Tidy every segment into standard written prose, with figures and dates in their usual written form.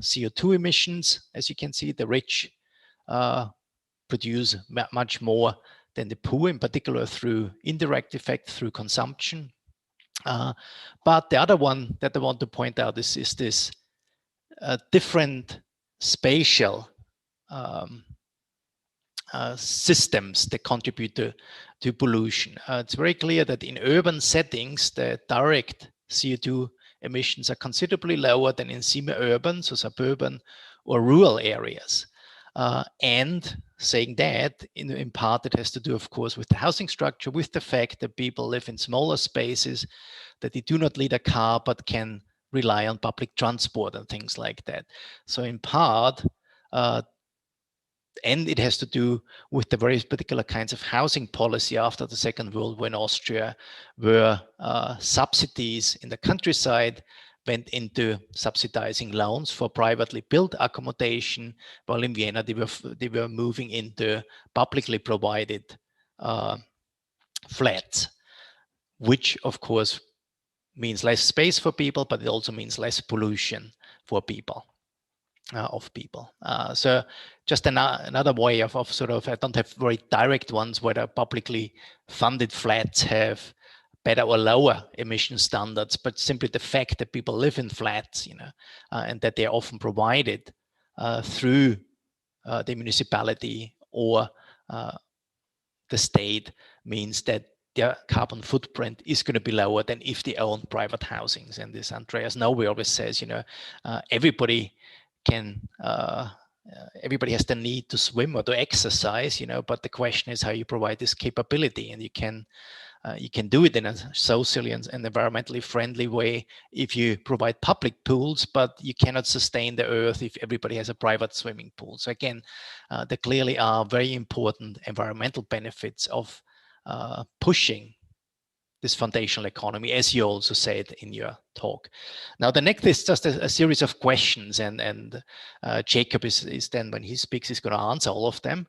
CO2 emissions. As you can see, the rich produce much more than the poor, in particular through indirect effect, through consumption. But the other one that I want to point out is this different spatial systems that contribute to pollution. It's very clear that in urban settings, the direct CO2 emissions are considerably lower than in semi-urban, so suburban or rural areas. And saying that, in part, it has to do, of course, with the housing structure, with the fact that people live in smaller spaces, that they do not need a car, but can rely on public transport and things like that. So in part, and it has to do with the very particular kinds of housing policy after the Second World War in Austria, where subsidies in the countryside went into subsidizing loans for privately built accommodation, while in Vienna they were moving into publicly provided flats, which of course means less space for people, but it also means less pollution for people. So just another way of sort of, I don't have very direct ones whether publicly funded flats have better or lower emission standards, but simply the fact that people live in flats, and that they're often provided through the municipality or the state means that their carbon footprint is going to be lower than if they own private housings. And this Andreas Nowe always says, everybody has the need to swim or to exercise, but the question is how you provide this capability, and you can do it in a socially and environmentally friendly way if you provide public pools, but you cannot sustain the earth if everybody has a private swimming pool. So again, there clearly are very important environmental benefits of pushing this foundational economy, as you also said in your talk. Now, the next is just a series of questions, and Jakob is then, when he speaks, is going to answer all of them.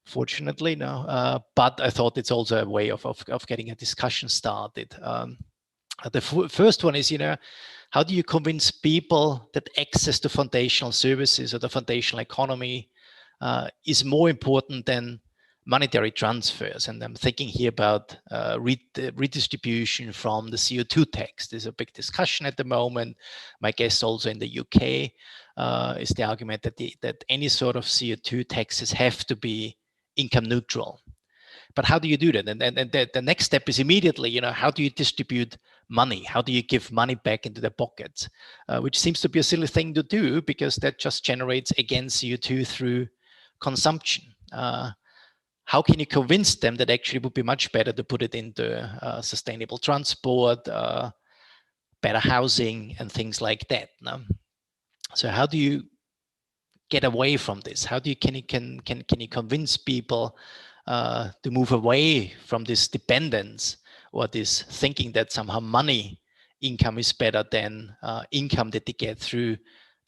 Fortunately, no. But I thought it's also a way of getting a discussion started. The first one is, how do you convince people that access to foundational services or the foundational economy is more important than monetary transfers? And I'm thinking here about redistribution from the CO2 tax. There's a big discussion at the moment. My guess also in the UK is the argument that any sort of CO2 taxes have to be income neutral. But how do you do that? And the next step is immediately, how do you distribute money? How do you give money back into the pockets? Which seems to be a silly thing to do, because that just generates, again, CO2 through consumption. How can you convince them that actually it would be much better to put it into sustainable transport, better housing, and things like that? No? So how do you get away from this? How do you can you convince people to move away from this dependence, or this thinking that somehow money income is better than income that they get through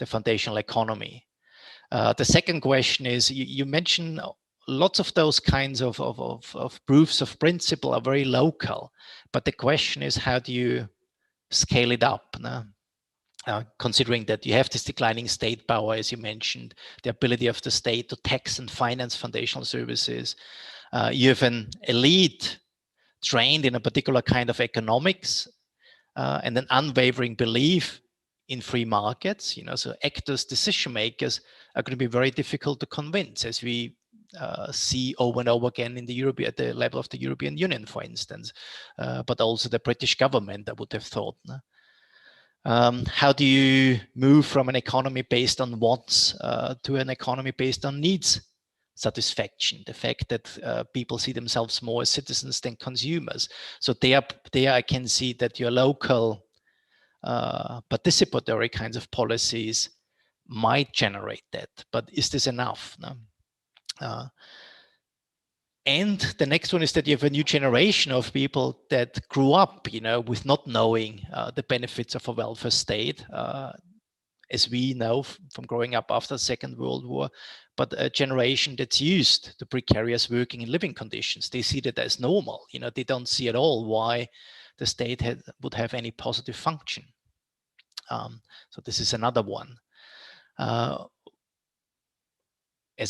the foundational economy? The second question is, you mentioned lots of those kinds of proofs of principle are very local, but the question is, how do you scale it up? No? Considering that you have this declining state power, as you mentioned, the ability of the state to tax and finance foundational services. You have an elite trained in a particular kind of economics and an unwavering belief in free markets. So actors, decision makers are going to be very difficult to convince, as we see over and over again in the at the level of the European Union, for instance, but also the British government, I would have thought. No? How do you move from an economy based on wants to an economy based on needs satisfaction? The fact that people see themselves more as citizens than consumers. So there I can see that your local participatory kinds of policies might generate that. But is this enough? No? And the next one is that you have a new generation of people that grew up, with not knowing the benefits of a welfare state, as we know from growing up after the Second World War, but a generation that's used to precarious working and living conditions. They see that as normal. They don't see at all why the state would have any positive function. So this is another one. As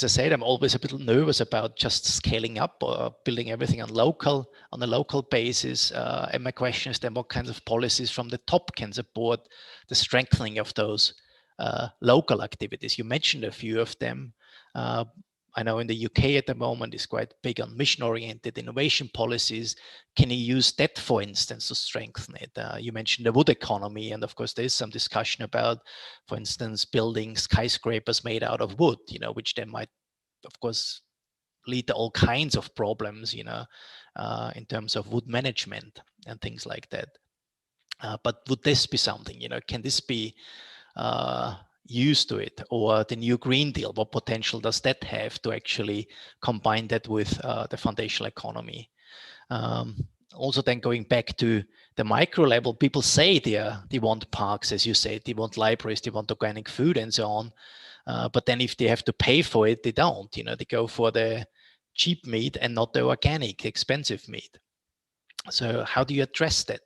I said, I'm always a bit nervous about just scaling up or building everything on a local basis. And my question is then, what kinds of policies from the top can support the strengthening of those local activities? You mentioned a few of them. I know in the UK at the moment is quite big on mission-oriented innovation policies. Can you use that, for instance, to strengthen it? You mentioned the wood economy, and of course there is some discussion about, for instance, building skyscrapers made out of wood, which then might, of course, lead to all kinds of problems, in terms of wood management and things like that. But would this be something, can this be used to it? Or the new Green Deal, what potential does that have to actually combine that with the foundational economy? Also then going back to the micro level, people say they want parks, as you said, they want libraries, they want organic food and so on. But then if they have to pay for it, they don't, they go for the cheap meat and not the organic, expensive meat. So how do you address that?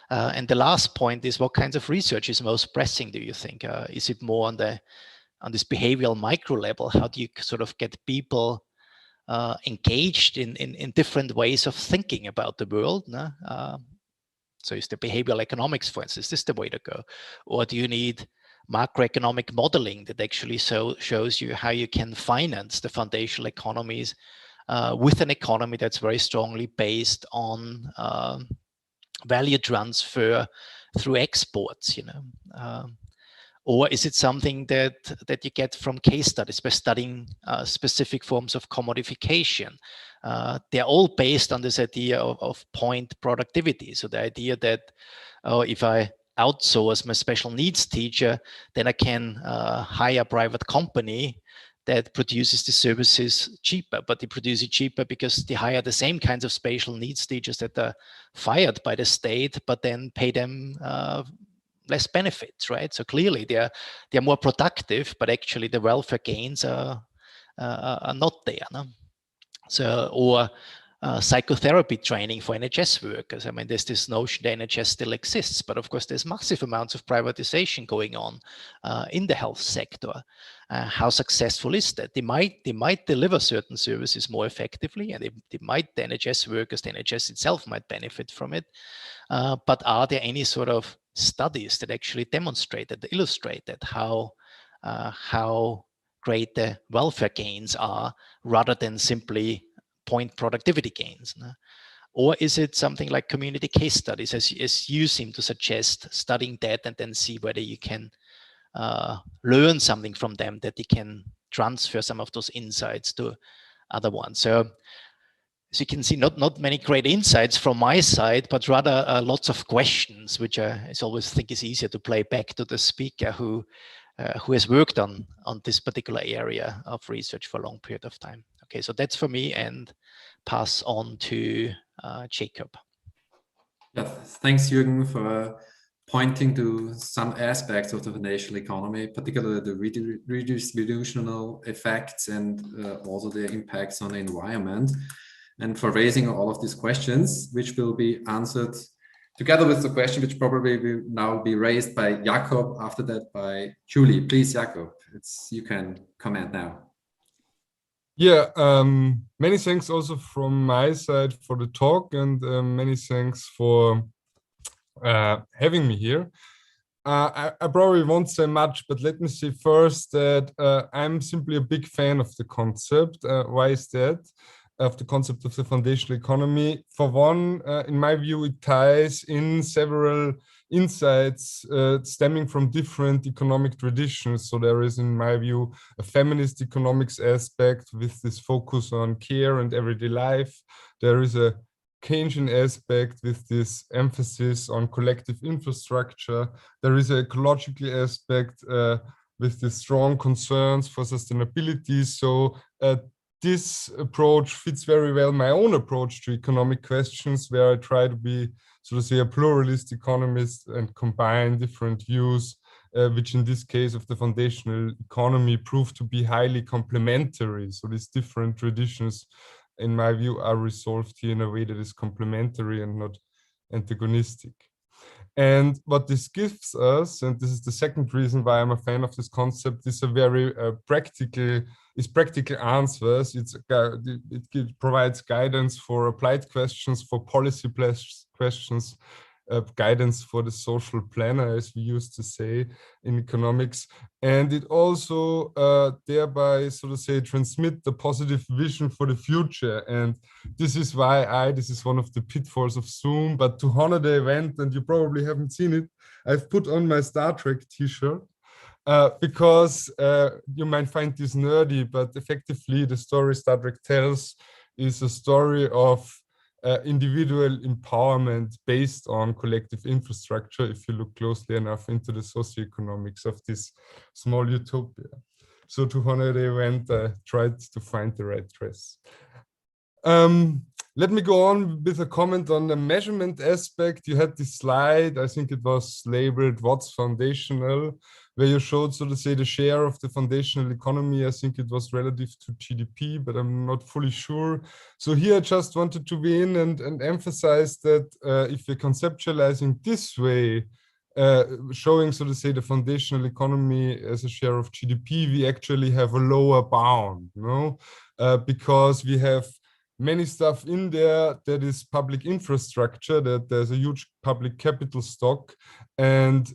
And the last point is, what kinds of research is most pressing, do you think? Is it more on this behavioral micro level? How do you sort of get people engaged in different ways of thinking about the world? So is the behavioral economics, for instance, is this the way to go? Or do you need macroeconomic modeling that actually shows you how you can finance the foundational economies with an economy that's very strongly based on value transfer through exports, or is it something that you get from case studies by studying specific forms of commodification? They're all based on this idea of point productivity. So the idea that if I outsource my special needs teacher, then I can hire a private company that produces the services cheaper, but they produce it cheaper because they hire the same kinds of special needs teachers that are fired by the state, but then pay them less benefits, right? So clearly they're more productive, but actually the welfare gains are not there. No? So, or psychotherapy training for NHS workers. I mean, there's this notion that NHS still exists, but of course there's massive amounts of privatization going on in the health sector. How successful is that? They might deliver certain services more effectively, and the NHS workers, the NHS itself might benefit from it. But are there any sort of studies that actually demonstrated, illustrated how great the welfare gains are, rather than simply point productivity gains? No? Or is it something like community case studies, as you seem to suggest, studying that and then see whether you can learn something from them, that they can transfer some of those insights to other ones? So as you can see, not many great insights from my side, but rather lots of questions, which I always think is easier to play back to the speaker who has worked on this particular area of research for a long period of time. Okay, so that's for me, and pass on to Jakob. Yeah, thanks, Jürgen, for pointing to some aspects of the foundational economy, particularly the redistributional effects and also the impacts on the environment, and for raising all of these questions, which will be answered together with the question which probably will now be raised by Jakob, after that by Julie. Please, Jakob, you can comment now. Yeah, many thanks also from my side for the talk, and many thanks for having me here. I probably won't say much, but let me say first that I'm simply a big fan of the concept. Why is that? Of the concept of the foundational economy. For one, in my view, it ties in several insights stemming from different economic traditions. So there is, in my view, a feminist economics aspect with this focus on care and everyday life. There is a Keynesian aspect with this emphasis on collective infrastructure. There is an ecological aspect with the strong concerns for sustainability. So this approach fits very well my own approach to economic questions, where I try to be, so to say, a pluralist economist and combine different views, which in this case of the foundational economy proved to be highly complementary. So these different traditions, in my view, are resolved here in a way that is complementary and not antagonistic. And what this gives us, and this is the second reason why I'm a fan of this concept, is a very practical answers. It provides guidance for applied questions, for policy questions, guidance for the social planner, as we used to say in economics. And it also thereby, so to say, transmit the positive vision for the future. And this is why this is one of the pitfalls of Zoom, but to honor the event, and you probably haven't seen it, I've put on my Star Trek t-shirt. Because you might find this nerdy, but effectively the story Star Trek tells is a story of individual empowerment based on collective infrastructure, if you look closely enough into the socioeconomics of this small utopia. So to honor the event, I tried to find the right dress. Let me go on with a comment on the measurement aspect. You had this slide, I think it was labeled What's Foundational, where you showed, so to say, the share of the foundational economy. I think it was relative to GDP, but I'm not fully sure. So here I just wanted to be in and emphasize that if we're conceptualizing this way, showing, so to say, the foundational economy as a share of GDP, we actually have a lower bound, no? Because we have many stuff in there that is public infrastructure, that there's a huge public capital stock, and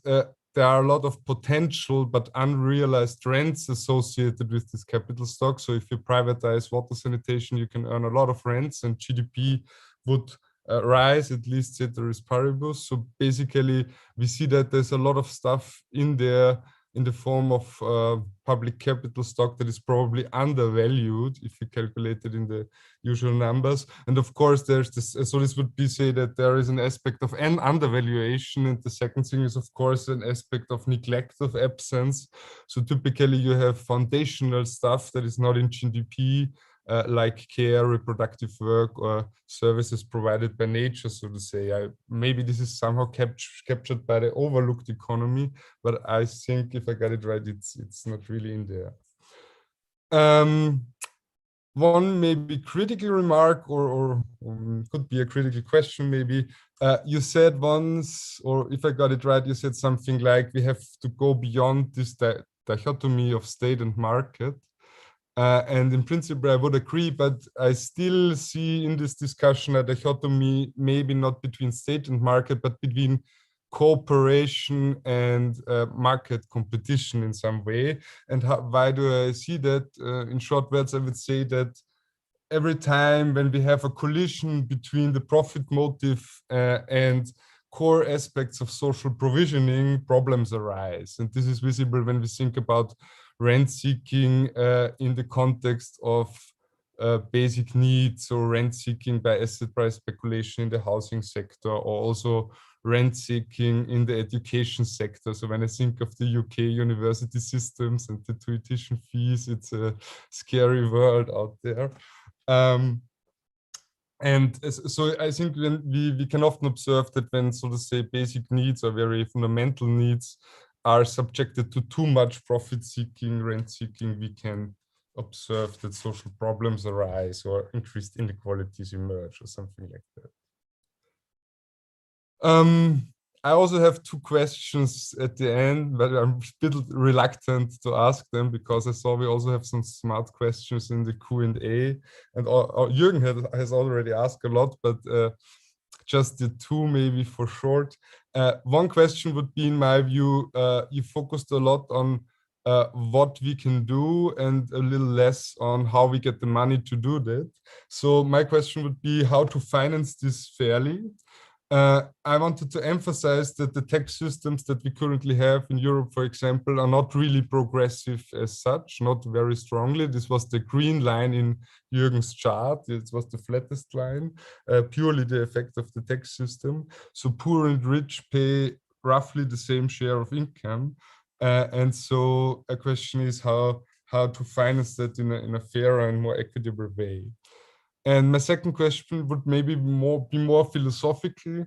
there are a lot of potential but unrealized rents associated with this capital stock. So if you privatize water sanitation, you can earn a lot of rents and GDP would rise, at least ceteris paribus. So basically, we see that there's a lot of stuff in there in the form of public capital stock that is probably undervalued if you calculate it in the usual numbers. And of course, there's this, so this would be say that there is an aspect of an undervaluation. And the second thing is, of course, an aspect of neglect, of absence. So typically you have foundational stuff that is not in GDP, like care, reproductive work, or services provided by nature, so to say. Maybe this is somehow captured by the overlooked economy, but I think if I got it right, it's not really in there. One maybe critical remark, or could be a critical question maybe. You said once, or if I got it right, you said something like we have to go beyond this dichotomy of state and market. And in principle, I would agree, but I still see in this discussion a dichotomy, maybe not between state and market, but between cooperation and market competition in some way. And why do I see that? In short words, I would say that every time when we have a collision between the profit motive and core aspects of social provisioning, problems arise. And this is visible when we think about rent seeking in the context of basic needs, or rent seeking by asset price speculation in the housing sector, or also rent seeking in the education sector. So when I think of the UK university systems and the tuition fees, it's a scary world out there. And so I think when we can often observe that when, so to say, basic needs or very fundamental needs are subjected to too much profit seeking, rent seeking, we can observe that social problems arise or increased inequalities emerge or something like that. I also have two questions at the end, but I'm a bit reluctant to ask them because I saw we also have some smart questions in the Q&A, and Jürgen has already asked a lot, but just the two maybe for short. One question would be, in my view, you focused a lot on what we can do and a little less on how we get the money to do that. So my question would be how to finance this fairly. I wanted to emphasize that the tax systems that we currently have in Europe, for example, are not really progressive as such, not very strongly. This was the green line in Jürgen's chart. It was the flattest line, purely the effect of the tax system. So poor and rich pay roughly the same share of income. And so a question is how to finance that in a fairer and more equitable way. And my second question would maybe be more philosophical.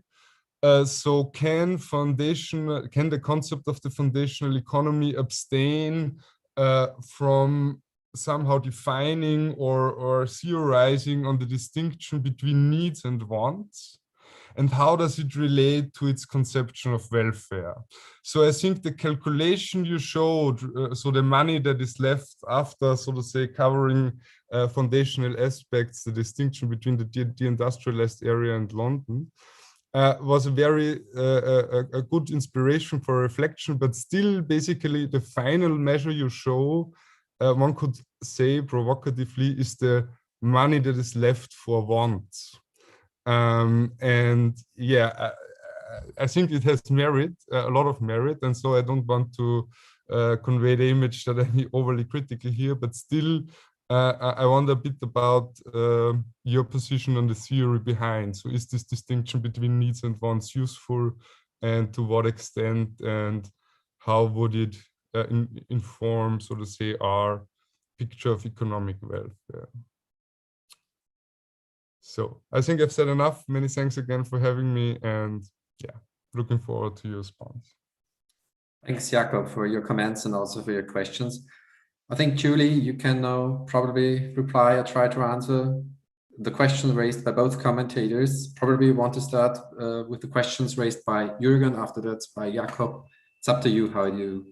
So can the concept of the foundational economy abstain from somehow defining or theorizing on the distinction between needs and wants? and how does it relate to its conception of welfare? So I think the calculation you showed, so the money that is left after, so to say, covering foundational aspects, the distinction between the deindustrialized area and London, was a very a good inspiration for reflection, but still basically the final measure you show, one could say provocatively, is the money that is left for wants. And yeah, I think it has merit, a lot of merit, and so I don't want to convey the image that I'm overly critical here, but still I wonder a bit about your position on the theory behind. So is this distinction between needs and wants useful, and to what extent, and how would it inform, so to say, our picture of economic welfare? So I think I've said enough. Many thanks again for having me, and yeah, looking forward to your response. Thanks, Jakob, for your comments and also for your questions. I think, Julie, you can now probably reply or try to answer the questions raised by both commentators. Probably want to start with the questions raised by Jürgen, after that by Jakob. It's up to you how you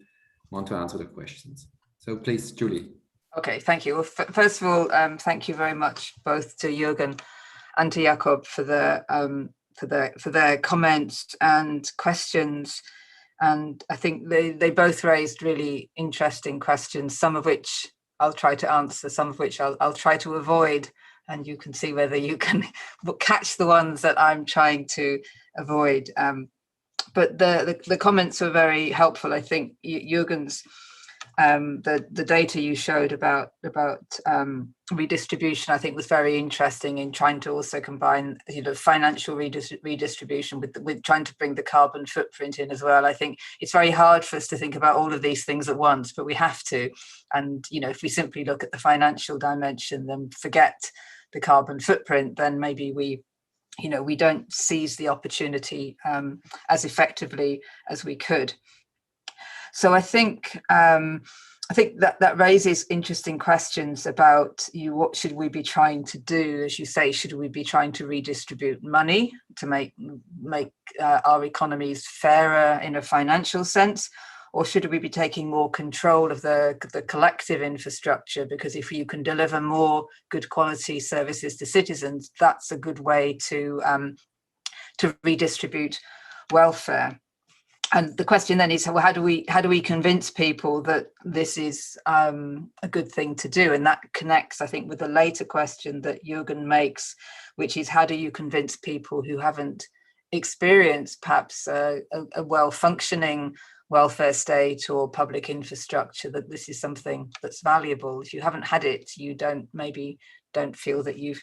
want to answer the questions. So please, Julie. Okay, thank you. Well, first of all, thank you very much both to Jürgen and to Jakob for their comments and questions. And I think they both raised really interesting questions, some of which I'll try to answer, some of which I'll try to avoid, and you can see whether you can catch the ones that I'm trying to avoid. But the comments were very helpful. I think Jürgen's the data you showed about redistribution, I think, was very interesting in trying to also combine, financial redistribution with trying to bring the carbon footprint in as well. I think it's very hard for us to think about all of these things at once, but we have to. And if we simply look at the financial dimension, then forget the carbon footprint, then maybe we don't seize the opportunity as effectively as we could. So I think that raises interesting questions about what should we be trying to do? As you say, should we be trying to redistribute money to make our economies fairer in a financial sense, or should we be taking more control of the collective infrastructure? Because if you can deliver more good quality services to citizens, that's a good way to redistribute welfare. And the question then is, well, how do we convince people that this is a good thing to do? And that connects, I think, with the later question that Jürgen makes, which is, how do you convince people who haven't experienced perhaps a well-functioning welfare state or public infrastructure that this is something that's valuable? If you haven't had it, you maybe don't feel that you've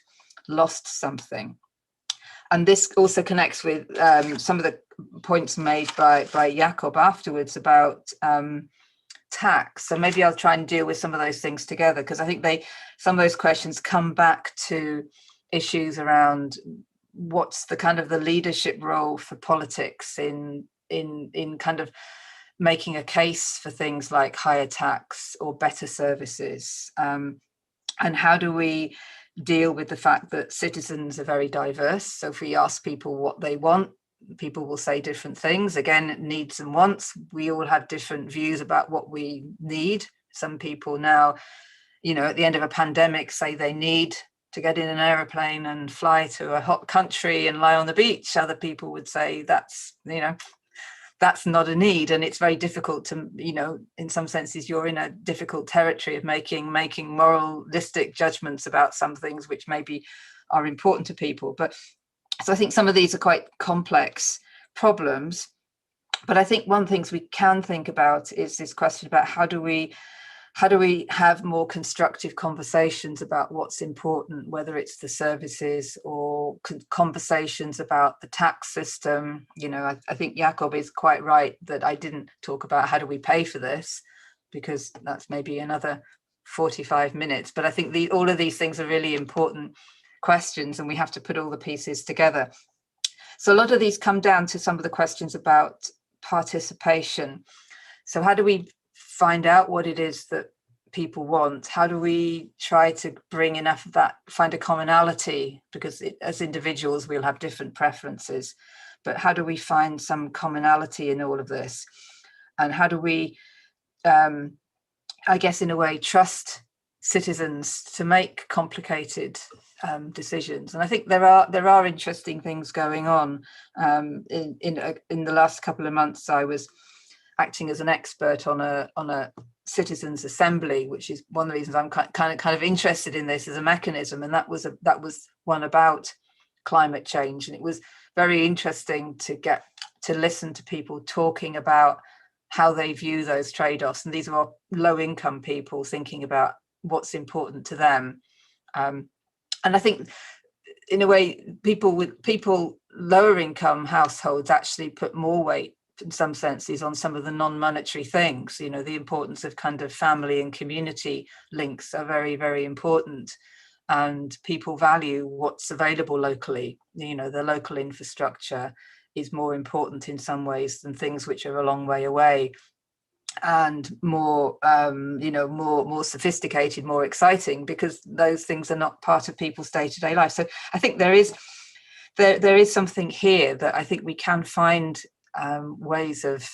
lost something. And this also connects with some of the points made by Jakob afterwards about tax. So maybe I'll try and deal with some of those things together, because I think some of those questions come back to issues around what's the kind of the leadership role for politics in kind of making a case for things like higher tax or better services, and how do we deal with the fact that citizens are very diverse. So if we ask people what they want, people will say different things. Again, needs and wants. We all have different views about what we need. Some people now, at the end of a pandemic, say they need to get in an aeroplane and fly to a hot country and lie on the beach. Other people would say that's not a need. And it's very difficult to, in some senses, you're in a difficult territory of making moralistic judgments about some things which maybe are important to people. But so I think some of these are quite complex problems. But I think one thing we can think about is this question about how do we have more constructive conversations about what's important, whether it's the services or conversations about the tax system. I think Jakob is quite right that I didn't talk about how do we pay for this, because that's maybe another 45 minutes. But I think all of these things are really important questions, and we have to put all the pieces together. So a lot of these come down to some of the questions about participation. So how do we find out what it is that people want, how do we try to bring enough of that, find a commonality, because as individuals we'll have different preferences, but how do we find some commonality in all of this, and how do we I guess in a way trust citizens to make complicated decisions. And I think there are interesting things going on. In the last couple of months I was acting as an expert on a citizens assembly, which is one of the reasons I'm kind of interested in this as a mechanism, and that was one about climate change. And it was very interesting to get to listen to people talking about how they view those trade-offs, and these are low income people thinking about what's important to them. And I think in a way people lower income households actually put more weight in some senses on some of the non-monetary things. You know, the importance of kind of family and community links are very, very important, and people value what's available locally. You know, the local infrastructure is more important in some ways than things which are a long way away, and more more sophisticated, more exciting, because those things are not part of people's day-to-day life. So I think there is something here that I think we can find ways of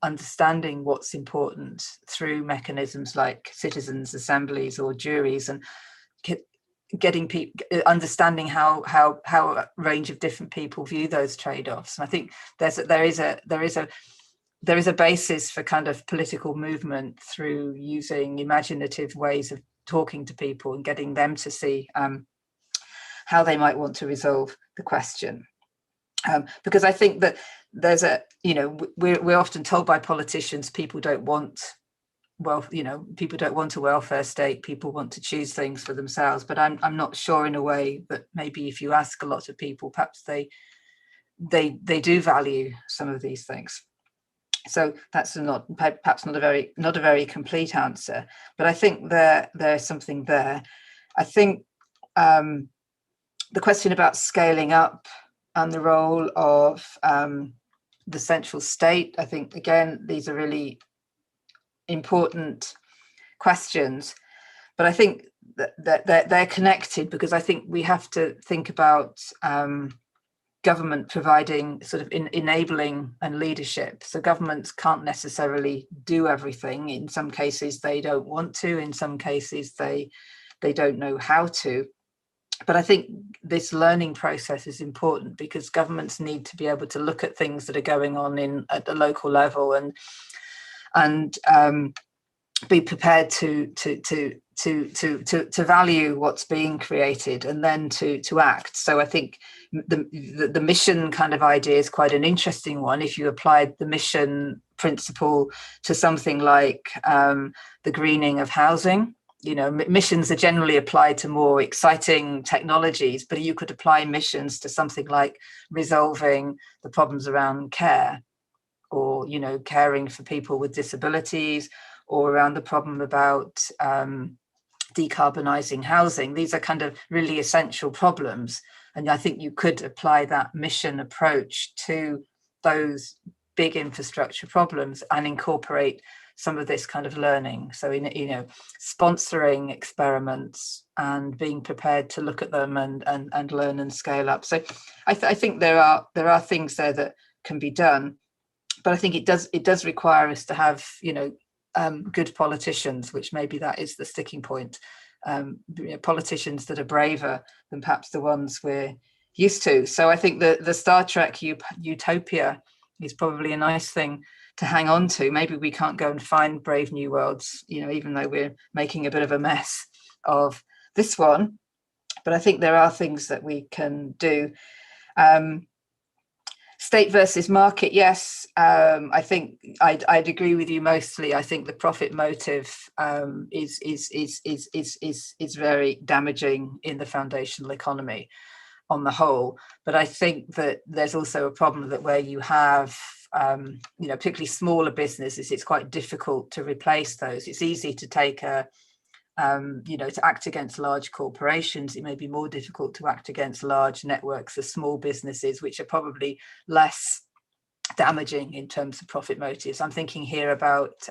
understanding what's important through mechanisms like citizens' assemblies or juries, and getting people understanding how a range of different people view those trade-offs. And I think there is a basis for kind of political movement through using imaginative ways of talking to people and getting them to see how they might want to resolve the question. Because I think that there's we're often told by politicians people don't want people don't want a welfare state, people want to choose things for themselves. But I'm not sure, in a way, that maybe if you ask a lot of people, perhaps they do value some of these things. So that's perhaps not a very complete answer, but I think there's something there. I think the question about scaling up and the role of the central state, I think, again, these are really important questions, but I think that they're connected, because I think we have to think about government providing sort of enabling and leadership. So governments can't necessarily do everything. In some cases they don't want to, in some cases they don't know how to. But I think this learning process is important, because governments need to be able to look at things that are going on at the local level and be prepared to value what's being created, and then to act. So I think the mission kind of idea is quite an interesting one. If you applied the mission principle to something like the greening of housing, you know, missions are generally applied to more exciting technologies, but you could apply missions to something like resolving the problems around care, or, you know, caring for people with disabilities, or around the problem about decarbonising housing. These are kind of really essential problems. And I think you could apply that mission approach to those big infrastructure problems and incorporate some of this kind of learning. So, sponsoring experiments and being prepared to look at them and learn and scale up. So I think there are things there that can be done. But I think it does require us to have, good politicians, which maybe that is the sticking point. Politicians that are braver than perhaps the ones we're used to. So I think the Star Trek utopia is probably a nice thing to hang on to. Maybe we can't go and find brave new worlds, even though we're making a bit of a mess of this one. But I think there are things that we can do. State versus market, yes. I think I'd agree with you mostly. I think the profit motive is very damaging in the foundational economy on the whole. But I think that there's also a problem that where you have, particularly smaller businesses, it's quite difficult to replace those. It's easy to take to act against large corporations. It may be more difficult to act against large networks of small businesses, which are probably less damaging in terms of profit motives. I'm thinking here about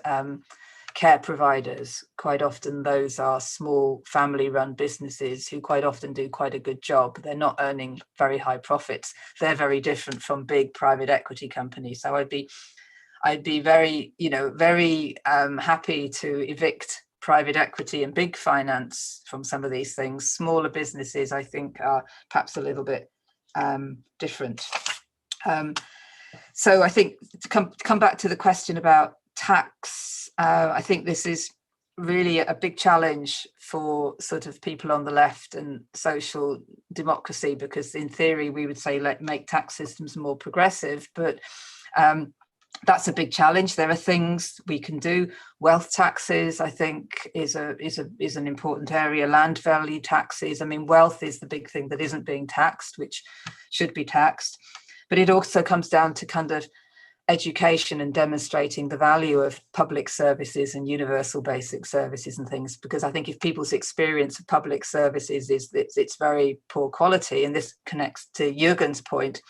care providers, quite often those are small family-run businesses who quite often do quite a good job. They're not earning very high profits. They're very different from big private equity companies. So I'd be very, very happy to evict private equity and big finance from some of these things. Smaller businesses, I think, are perhaps a little bit different. So I think to come back to the question about tax, I think this is really a big challenge for sort of people on the left and social democracy, because in theory we would say make tax systems more progressive, but that's a big challenge. There are things we can do. Wealth taxes, I think, is an important area. Land value taxes. I mean, wealth is the big thing that isn't being taxed, which should be taxed. But it also comes down to kind of education and demonstrating the value of public services and universal basic services and things, because I think if people's experience of public services is that it's very poor quality, and this connects to Jürgen's point,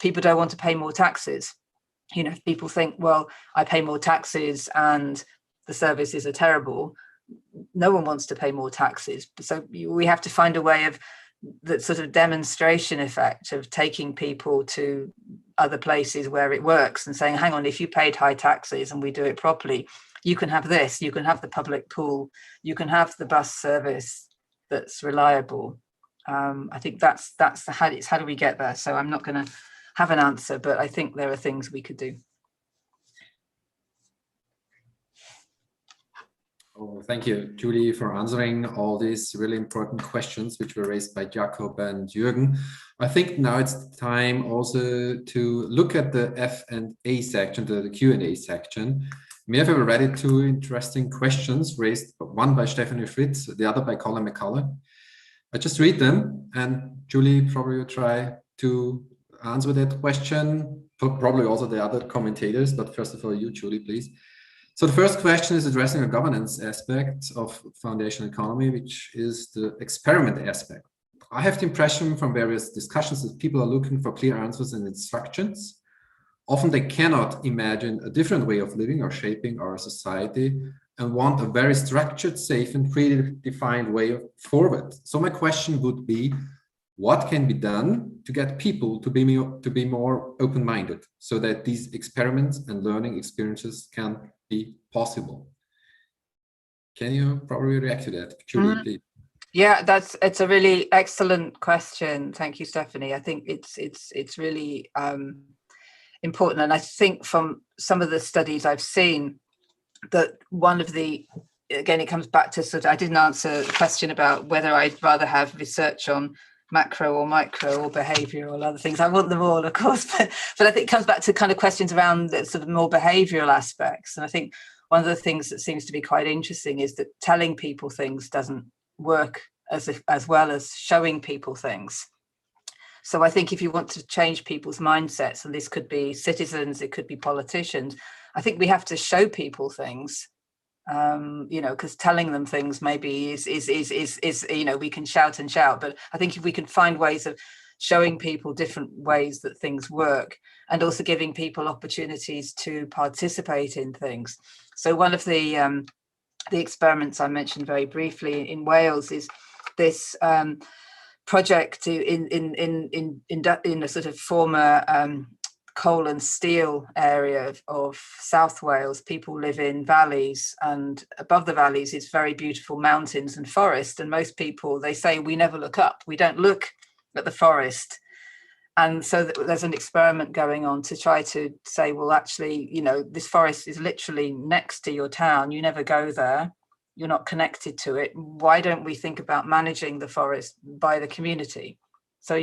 people don't want to pay more taxes. If people think, well, I pay more taxes and the services are terrible, no one wants to pay more taxes. So we have to find a way of that sort of demonstration effect of taking people to other places where it works and saying, hang on, if you paid high taxes and we do it properly, you can have this, you can have the public pool, you can have the bus service that's reliable. I think that's how do we get there? So I'm not going to have an answer, but I think there are things we could do. Oh, thank you, Julie, for answering all these really important questions which were raised by Jakob and Jürgen. I think now it's time also to look at the F&A section, the Q&A section. We have already two interesting questions raised, one by Stephanie Fritz, the other by Colin McCullough. I just read them, and Julie probably will try to answer that question, probably also the other commentators, but first of all, you, Julie, please. So the first question is addressing a governance aspect of foundational economy, which is the experiment aspect. I have the impression from various discussions that people are looking for clear answers and instructions. Often they cannot imagine a different way of living or shaping our society and want a very structured, safe, and predefined way forward. So my question would be, what can be done to get people to be more open-minded so that these experiments and learning experiences can be possible? Can you probably react to that, Julie, please? Yeah, it's a really excellent question. Thank you, Stephanie. I think it's really important, and I think from some of the studies I've seen that one of the, again, it comes back to sort of, I didn't answer the question about whether I'd rather have research on macro or micro or behavioural or other things. I want them all, of course, but I think it comes back to kind of questions around the sort of more behavioural aspects. And I think one of the things that seems to be quite interesting is that telling people things doesn't work as well as showing people things. So I think if you want to change people's mindsets, and this could be citizens, it could be politicians, I think we have to show people things. Because telling them things maybe is we can shout and shout, but I think if we can find ways of showing people different ways that things work, and also giving people opportunities to participate in things. So one of the experiments I mentioned very briefly in Wales is this project in a sort of former coal and steel area of South Wales. People live in valleys, and above the valleys is very beautiful mountains and forest. And most people, they say, we never look up. We don't look at the forest. And so there's an experiment going on to try to say, well, actually, this forest is literally next to your town. You never go there. You're not connected to it. Why don't we think about managing the forest by the community? So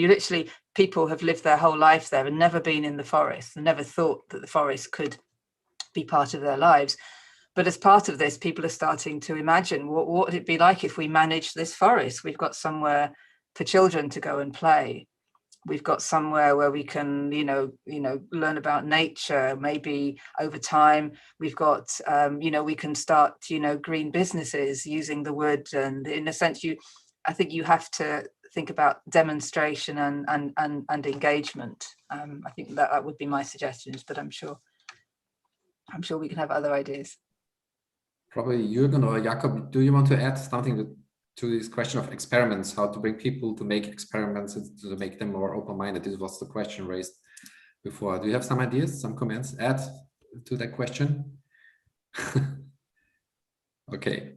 people have lived their whole life there and never been in the forest and never thought that the forest could be part of their lives. But as part of this, people are starting to imagine, what would it be like if we managed this forest? We've got somewhere for children to go and play. We've got somewhere where we can, learn about nature. Maybe over time, we've got, we can start, green businesses using the wood. And in a sense, I think you have to think about demonstration and engagement. I think that would be my suggestions, but I'm sure we can have other ideas. Probably Jürgen or Jakob, do you want to add something to this question of experiments, how to bring people to make experiments and to make them more open-minded? This was the question raised before. Do you have some ideas, some comments add to that question? Okay.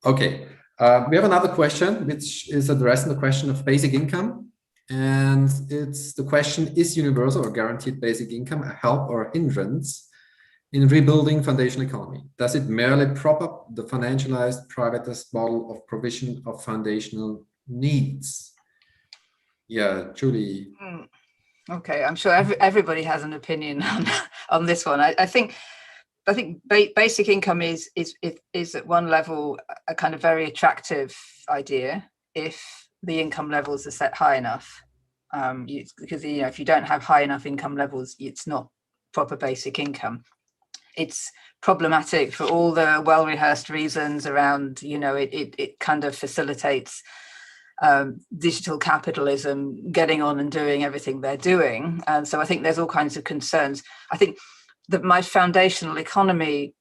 Okay. We have another question, which is addressing the question of basic income. And it's the question, is universal or guaranteed basic income a help or a hindrance in rebuilding foundational economy? Does it merely prop up the financialized privatist model of provision of foundational needs? Yeah, Julie. Okay, I'm sure everybody has an opinion on this one. I think basic income is at one level a kind of very attractive idea if the income levels are set high enough. Because if you don't have high enough income levels, it's not proper basic income. It's problematic for all the well-rehearsed reasons around, it kind of facilitates digital capitalism getting on and doing everything they're doing. And so I think there's all kinds of concerns. I think that my foundational economy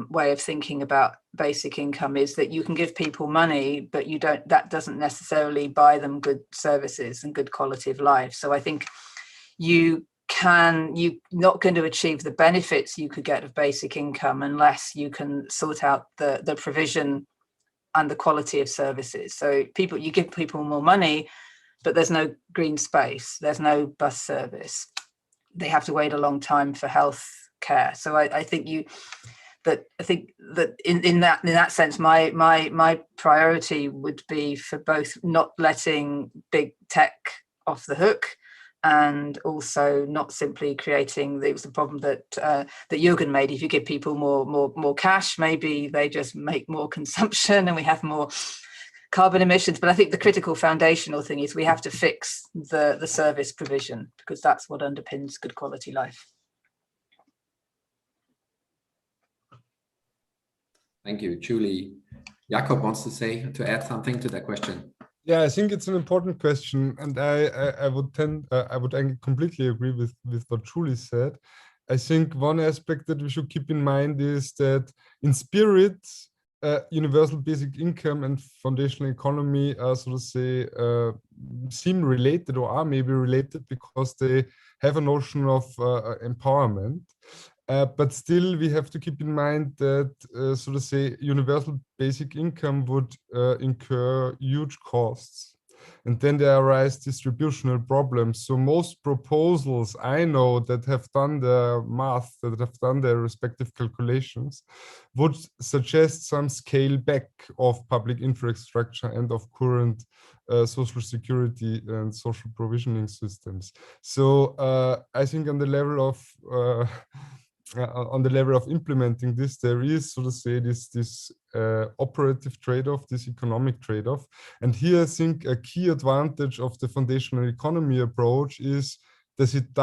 way of thinking about basic income is that you can give people money, but that doesn't necessarily buy them good services and good quality of life. So I think you're not going to achieve the benefits you could get of basic income unless you can sort out the provision and the quality of services. So you give people more money, but there's no green space, there's no bus service. They have to wait a long time for health care. So I think that in that sense, my priority would be for both not letting big tech off the hook, and also not simply creating the problem that Jürgen made. If you give people more cash, maybe they just make more consumption and we have more carbon emissions. But I think the critical foundational thing is we have to fix the service provision, because that's what underpins good quality life. Thank you, Julie. Jakob wants to add something to that question. Yeah, I think it's an important question, and I would completely agree with what Julie said. I think one aspect that we should keep in mind is that in spirit, universal basic income and foundational economy are, so to say, seem related, or are maybe related, because they have a notion of empowerment. But still, we have to keep in mind that, so to say, universal basic income would incur huge costs. And then there arise distributional problems. So most proposals I know that have done their math, that have done their respective calculations, would suggest some scale back of public infrastructure and of current social security and social provisioning systems. So I think on the level of implementing this, there is, so to say, this operative trade-off, this economic trade-off. And here I think a key advantage of the foundational economy approach is that it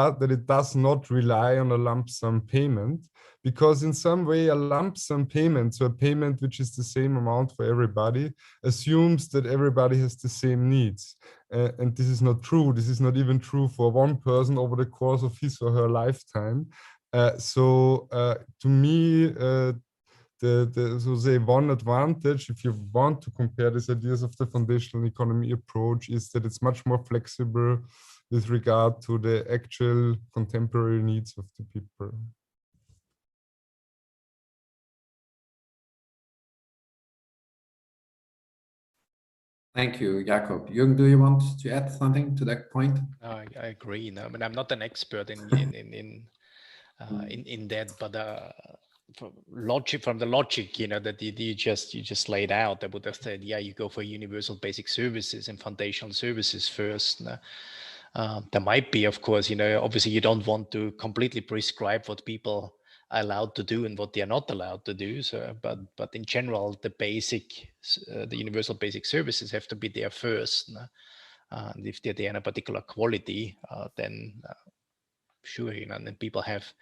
does not rely on a lump sum payment, because in some way a lump sum payment, so a payment which is the same amount for everybody, assumes that everybody has the same needs. And this is not true. This is not even true for one person over the course of his or her lifetime. So to me, so say one advantage, if you want to compare these ideas of the foundational economy approach, is that it's much more flexible with regard to the actual contemporary needs of the people. Thank you, Jakob. Jürgen, do you want to add something to that point? I agree. No, I mean, I'm not an expert in that, but from the logic, that you just laid out, I would have said, yeah, you go for universal basic services and foundational services first. There might be, of course, obviously you don't want to completely prescribe what people are allowed to do and what they are not allowed to do. So, but in general, the universal basic services have to be there first. And if they're there in a particular quality, then sure, and then people have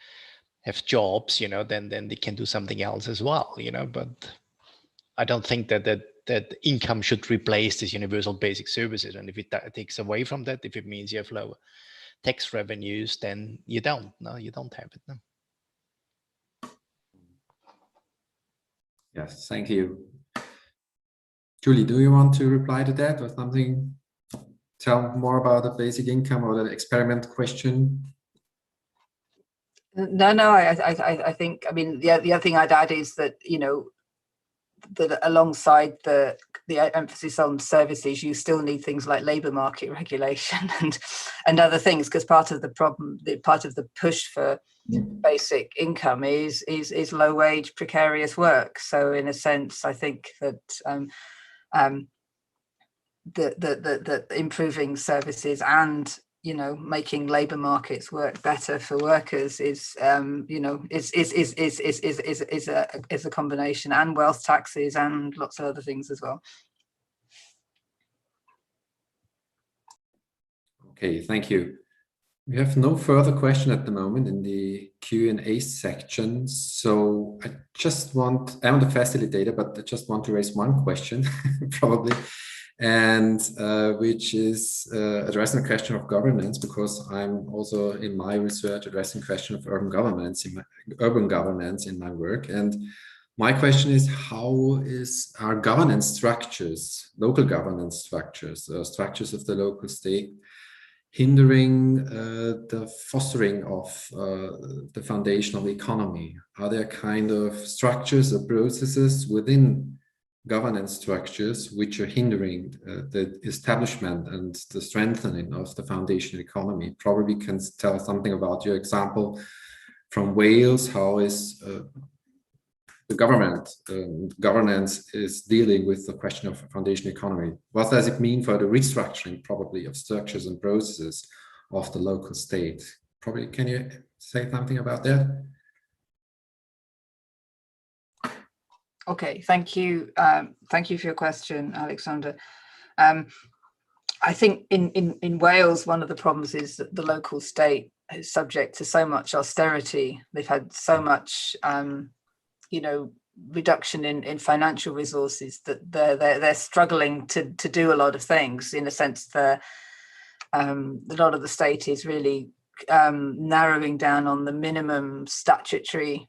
jobs, then they can do something else as well, but I don't think that income should replace this universal basic services. And if it takes away from that, if it means you have lower tax revenues, then you don't have it. No. Yes, thank you. Julie, do you want to reply to that or something? Tell more about the basic income or the experiment question? No, I think, I mean, the other thing I'd add is that, you know, that alongside the emphasis on services, you still need things like labour market regulation and other things, because part of the problem, part of the push for basic income is low wage, precarious work. So in a sense, I think that the improving services and, you know, making labour markets work better for workers is you know, is a combination, and wealth taxes and lots of other things as well. Okay, thank you. We have no further question at the moment in the Q&A section. So I'm the facilitator, but I just want to raise one question, probably, and which is addressing the question of governance, because I'm also in my research addressing the question of urban governance in my work. And my question is, how are governance structures, local governance structures, structures of the local state, hindering the fostering of the foundational economy? Are there kind of structures or processes within governance structures which are hindering the establishment and the strengthening of the foundational economy? Probably can tell something about your example from Wales. How is the governance is dealing with the question of foundational economy? What does it mean for the restructuring, probably, of structures and processes of the local state? Probably, can you say something about that? Okay, thank you. Thank you for your question, Alexander. I think in Wales, one of the problems is that the local state is subject to so much austerity. They've had so much you know, reduction in financial resources that they're struggling to do a lot of things. In a sense, a lot of the state is really narrowing down on the minimum statutory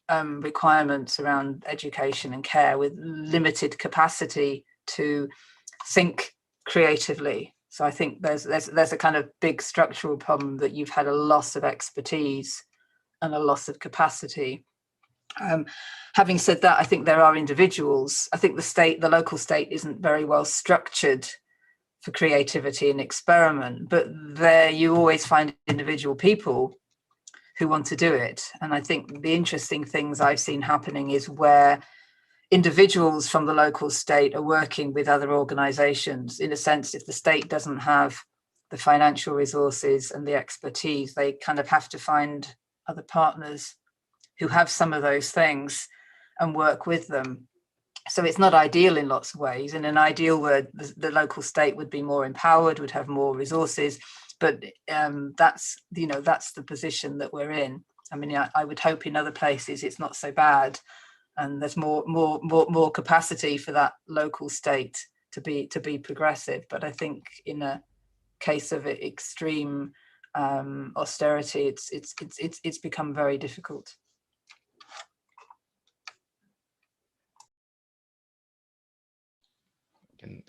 requirements around education and care, with limited capacity to think creatively. So I think there's a kind of big structural problem that you've had a loss of expertise and a loss of capacity. Having said that, I think there are individuals. I think the local state isn't very well structured for creativity and experiment, but there you always find individual people who want to do it. And I think the interesting things I've seen happening is where individuals from the local state are working with other organizations. In a sense, if the state doesn't have the financial resources and the expertise, they kind of have to find other partners who have some of those things and work with them. So it's not ideal in lots of ways. In an ideal world, the local state would be more empowered, would have more resources, but that's the position that we're in. I mean, I would hope in other places it's not so bad, and there's more capacity for that local state to be progressive. But I think in a case of extreme austerity, it's become very difficult.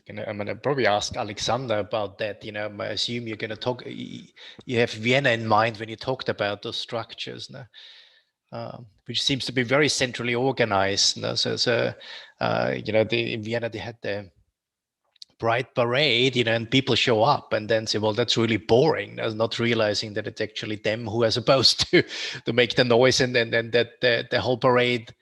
I'm going to probably ask Alexander about that. You know, I assume you're going to talk, you have Vienna in mind when you talked about those structures, no? Which seems to be very centrally organized. No? So you know, in Vienna, they had the Pride Parade, you know, and people show up and then say, well, that's really boring. Not realizing that it's actually them who are supposed to make the noise, and then that the whole parade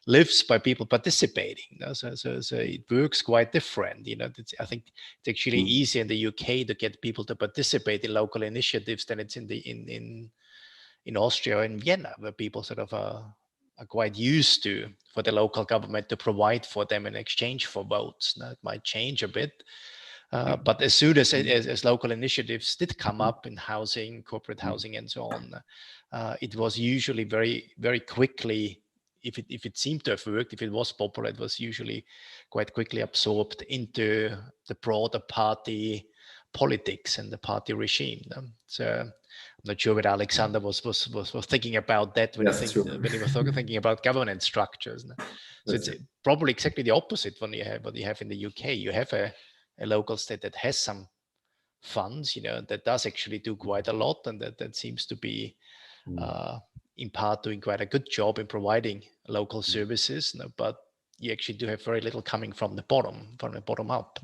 lives by people participating. You know? So it works quite different. You know, I think it's actually easier in the UK to get people to participate in local initiatives than it's in Austria or in Vienna, where people sort of are quite used to for the local government to provide for them in exchange for votes. Now, it might change a bit, but as soon as local initiatives did come up in housing, corporate housing, and so on, it was usually very, very quickly. If it seemed to have worked, if it was popular, it was usually quite quickly absorbed into the broader party politics and the party regime. So I'm not sure whether Alexander was thinking about that when he was thinking about governance structures. So it's probably exactly the opposite when you have in the UK. You have a local state that has some funds, that does actually do quite a lot, and that seems to be in part doing quite a good job in providing local services, but you actually do have very little coming from the bottom up.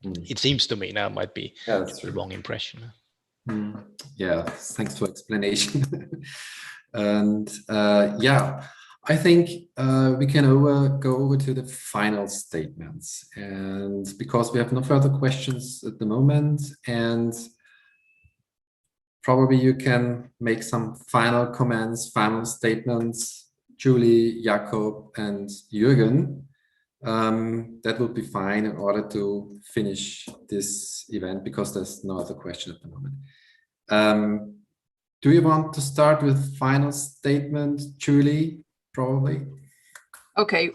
It seems to me. Now, it might be the wrong impression. Yeah, thanks for explanation. And I think we can go over to the final statements, and because we have no further questions at the moment, and probably you can make some final comments, final statements, Julie, Jakob, and Jürgen. That would be fine in order to finish this event, because there's no other question at the moment. Do you want to start with final statement, Julie? Probably. Okay.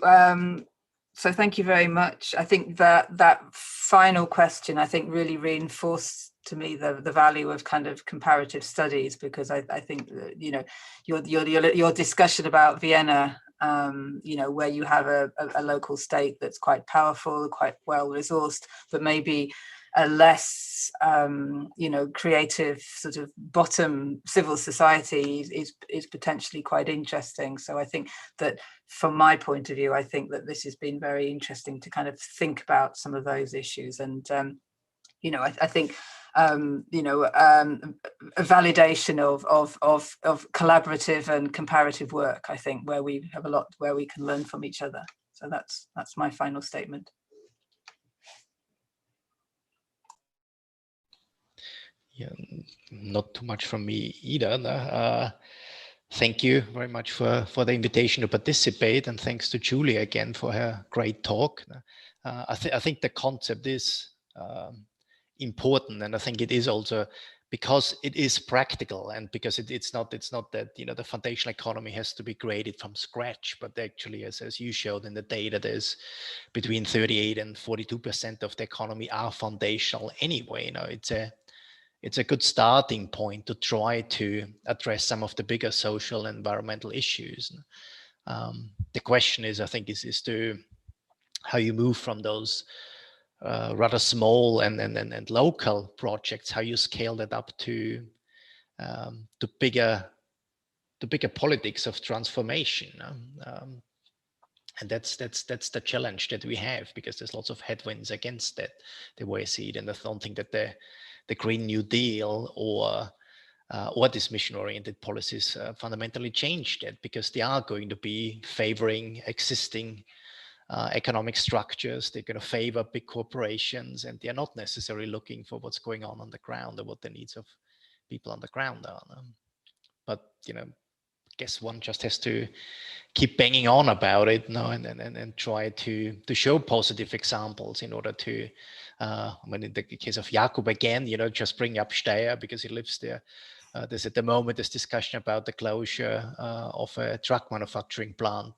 So thank you very much. I think that final question, I think, really reinforced to me the value of kind of comparative studies, because I think that, your discussion about Vienna, where you have a local state that's quite powerful, quite well resourced, but maybe a less creative sort of bottom civil society is potentially quite interesting. So I think that from my point of view, I think that this has been very interesting to kind of think about some of those issues. And I think a validation of collaborative and comparative work, I think, where we have a lot where we can learn from each other. So that's my final statement. Yeah, not too much from me either. Thank you very much for the invitation to participate, and thanks to Julie again for her great talk. I think the concept is important, and I think it is also because it is practical, and because it's not that the foundational economy has to be created from scratch, but actually, as you showed in the data, there's between 38 and 42% of the economy are foundational anyway. It's a good starting point to try to address some of the bigger social and environmental issues. The question is, I think, is to how you move from those rather small and local projects, how you scale that up to bigger politics of transformation. And that's the challenge that we have, because there's lots of headwinds against that, the way I see it. And I don't think that the Green New Deal or these mission-oriented policies fundamentally change that, because they are going to be favoring existing economic structures. They're going to favor big corporations, and they're not necessarily looking for what's going on the ground or what the needs of people on the ground are. But I guess one just has to keep banging on about it and try to show positive examples in order to in the case of Jakob again, just bring up Steyr because he lives there. There's at the moment this discussion about the closure of a truck manufacturing plant.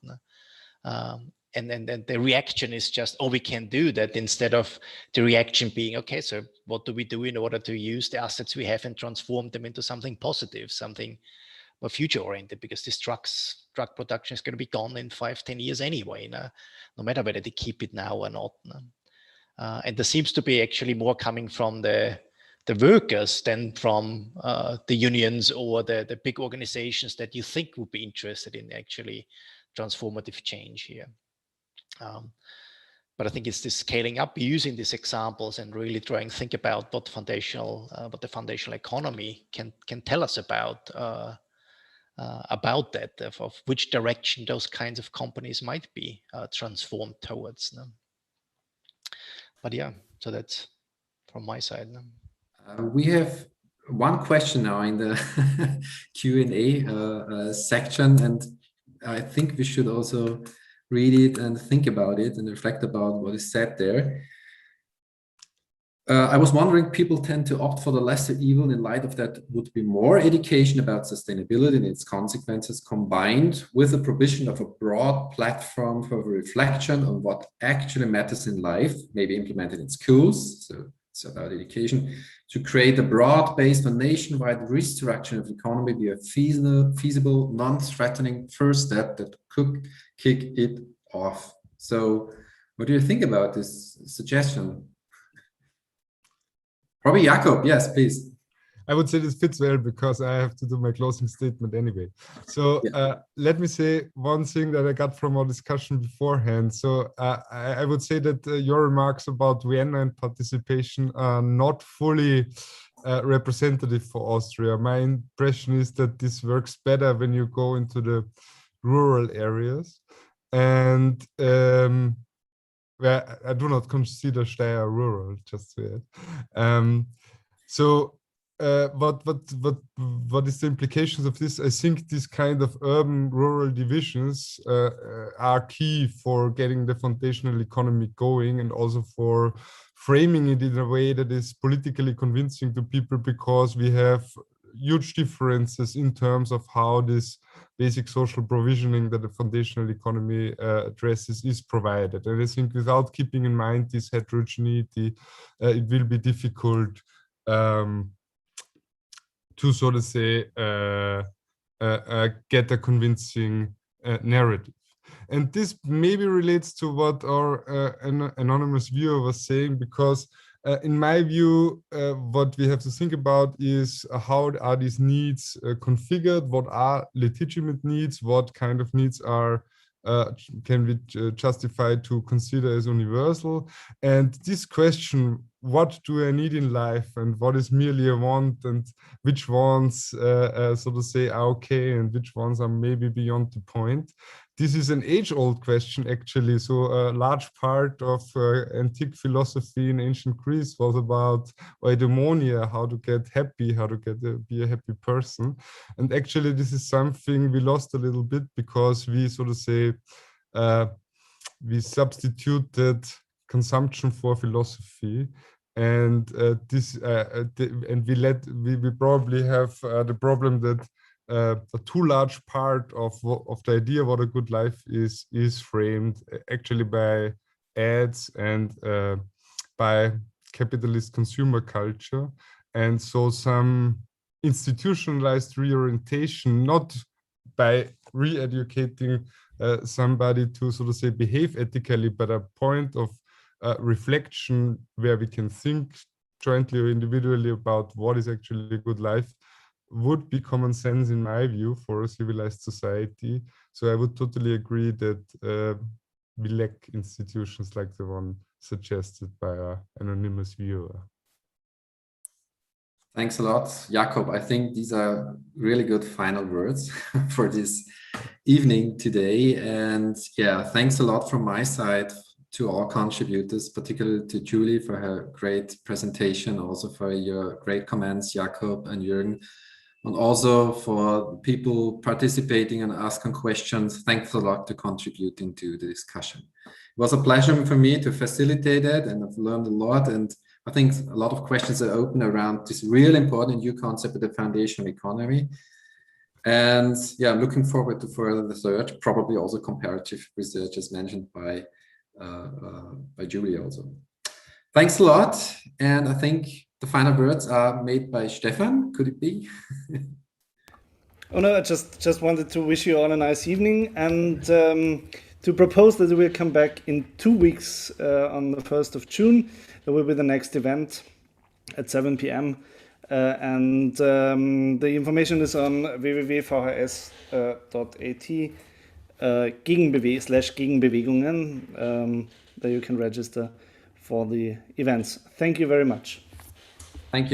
And the reaction is just, we can do that, instead of the reaction being, okay, so what do we do in order to use the assets we have and transform them into something positive, something more future oriented, because this truck production is going to be gone in 5-10 years anyway, no matter whether they keep it now or not. And there seems to be actually more coming from the workers than from the unions or the big organizations that you think would be interested in actually transformative change here. But I think it's this scaling up, using these examples, and really trying to think about what the foundational economy can tell us about that, of which direction those kinds of companies might be transformed towards. But yeah, so that's from my side. We have one question now in the Q&A section, and I think we should also read it and think about it and reflect about what is said there. I was wondering, people tend to opt for the lesser evil. In light of that, would be more education about sustainability and its consequences, combined with the provision of a broad platform for reflection on what actually matters in life, maybe implemented in schools, so it's about education, to create a broad-based and nationwide restructuring of the economy be a feasible, non-threatening first step that could kick it off. So what do you think about this suggestion? Probably Jakob, yes, please. I would say this fits well because I have to do my closing statement anyway. So let me say one thing that I got from our discussion beforehand. So I would say that your remarks about Vienna and participation are not fully representative for Austria. My impression is that this works better when you go into the rural areas. And where I do not consider Steyr rural, just to add. So what is the implications of this? I think these kind of urban-rural divisions are key for getting the foundational economy going, and also for framing it in a way that is politically convincing to people, because we have huge differences in terms of how this basic social provisioning that the foundational economy addresses is provided. And I think without keeping in mind this heterogeneity, it will be difficult to, so to say, get a convincing narrative. And this maybe relates to what our anonymous viewer was saying, because in my view, what we have to think about is how are these needs configured, what are legitimate needs, what kind of needs are can be justified to consider as universal. And this question, what do I need in life, and what is merely a want, and which ones, so to say, are okay, and which ones are maybe beyond the point. This is an age-old question, actually. So a large part of antique philosophy in ancient Greece was about eudaimonia, how to get happy, how to be a happy person. And actually, this is something we lost a little bit because we, so to say, we substituted consumption for philosophy. And we probably have the problem that a too large part of the idea what a good life is framed actually by ads and by capitalist consumer culture. And so some institutionalized reorientation, not by re-educating somebody to, so to say, behave ethically, but a point of reflection where we can think jointly or individually about what is actually a good life, would be common sense in my view for a civilized society. So I would totally agree that we lack institutions like the one suggested by our anonymous viewer. Thanks a lot, Jakob. I think these are really good final words for this evening today. And yeah, thanks a lot from my side to all contributors, particularly to Julie for her great presentation, also for your great comments, Jakob and Jürgen, and also for people participating and asking questions. Thanks a lot to contributing to the discussion. It was a pleasure for me to facilitate it, and I've learned a lot. And I think a lot of questions are open around this really important new concept of the foundational economy. And yeah, I'm looking forward to further research, probably also comparative research as mentioned by Julie also. Thanks a lot. And I think the final words are made by Stefan. Could it be? Oh no, I just wanted to wish you all a nice evening, and to propose that we'll come back in 2 weeks on the 1st of June. There will be the next event at 7 p.m. And the information is on www.vhs.at Gegenbewegungen. There you can register for the events. Thank you very much. Thank you.